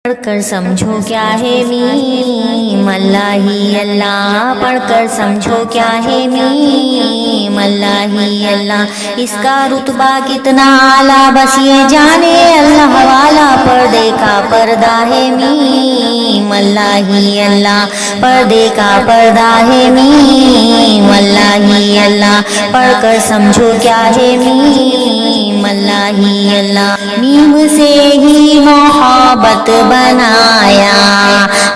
پڑھ کر سمجھو کیا ہے میم اللہ ہی اللہ، پڑھ کر سمجھو کیا ہے میم اللہ ہی اللہ، اس کا رتبہ کتنا اعلیٰ بس یہ جانے اللہ والا، پردے کا پردہ ہے میم اللہ ہی اللہ، پردے کا پردہ ہے میم اللہ ہی اللہ، پڑھ کر سمجھو کیا ہے میم اللہ ہی اللہ، میم سے ہی محبت بنایا،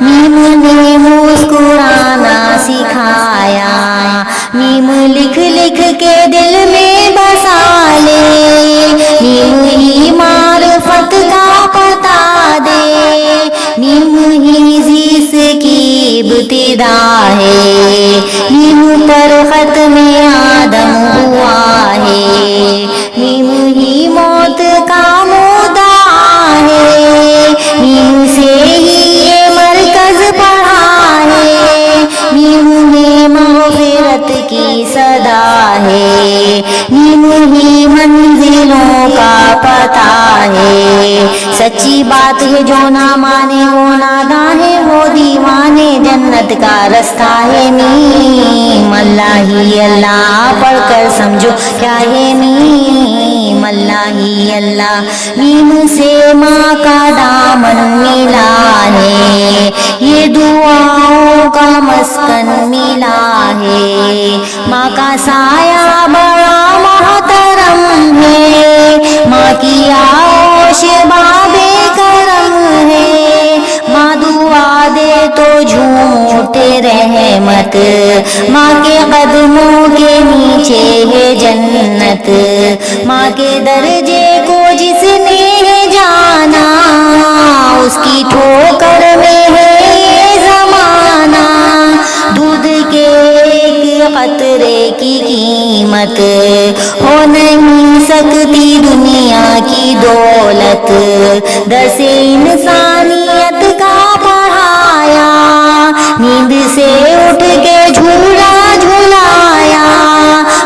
میم نے مسکرانا سکھایا، میم لکھ لکھ کے دل میں بسا لے، میم ہی معرفت کا پتا دے، میم ہی جس کی ابتدا ہے، میم پر ختم آدم ہوا ہے، میم ہی موت کا مدعا ہے، میم سے ہی یہ مرکز پڑھا ہے، میم میں مغفرت کی صدا ہے، میم ہی منزلوں کا پتہ ہے، سچی بات ہے جو نہ مانے وہ نادان ہے، وہ دیوانے جنت کا رستہ ہے میم اللہ ہی اللہ، پڑھ کر سمجھو کیا ہے میم اللہ ہی اللہ، میم سے ماں کا دامن ملا ہے، یہ دعاؤں کا مسکن ملا ہے، ماں کا سایہ بڑا محترم ہے، ماں کی آغوش باب کرم ہے، ماں دعا دے تو جھوم اٹھے رحمت، ماں کے قدموں کے نیچے ہے جنت، ماں کے درجے کو جس نے جانا اس کی ٹھوکر میں ہے یہ زمانہ، دودھ کے ایک قطرے کی قیمت ہو نہیں سکتی دنیا کی دولت، درس انسانیت کا پڑھایا، نیند سے اٹھ کے جھولا جھولایا،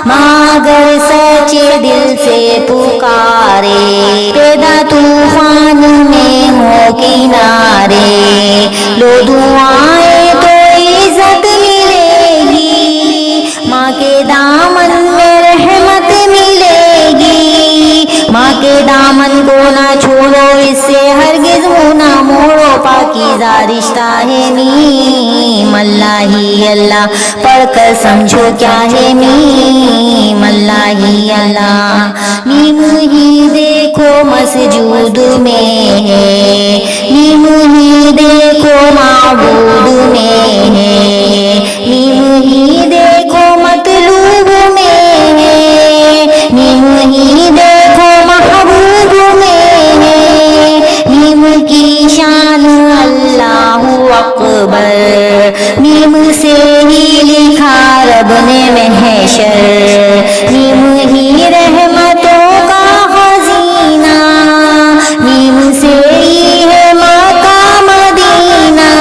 ماں اگر سچے دل سے پکارے، پیدا طوفان میں ہو کنارے، لو دعائیں تو عزت ملے گی، ماں کے دامن میں رحمت ملے گی، ماں کے دامن کو نہ چھوڑو، اس سے ہرگز منہ نہ موڑو، پاکیزہ رشتہ ہے میم اللہ ہی اللہ، پڑھ کر سمجھو کیا ہے میم اللہ ہی اللہ، میم ہی دیکھو مسجود میں ہے، میم ہی دیکھو معبود میں ہے، میم ہی دیکھو مطلوب میں ہے، میم ہی دیکھو محبوب میں ہے، میم کی شان اللہ اکبر، میم سے ہی لکھا رب نے محشر، میم ہی رحمتوں کا خزینہ، میم سے ہی ہے مکہ مدینہ،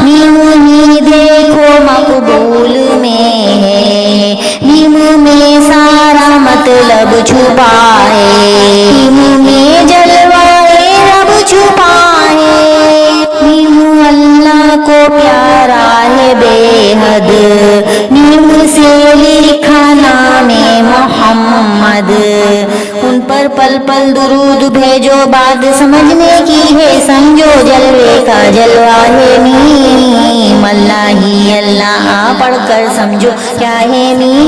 میم ہی دیکھو مقبول میں ہے، میم میں سارا مطلب چھپا ہے، میم میں جلوائے رب چھپا ہے، میم اللہ کو پیارا ہے بے حد، میم سے لکھا نام محمد، ان پر پل پل درود بھیجو، بات سمجھنے کی ہے سمجھو، جلوے کا جلوہ ہے میم اللہ ہی اللہ، پڑھ کر سمجھو کیا ہے میم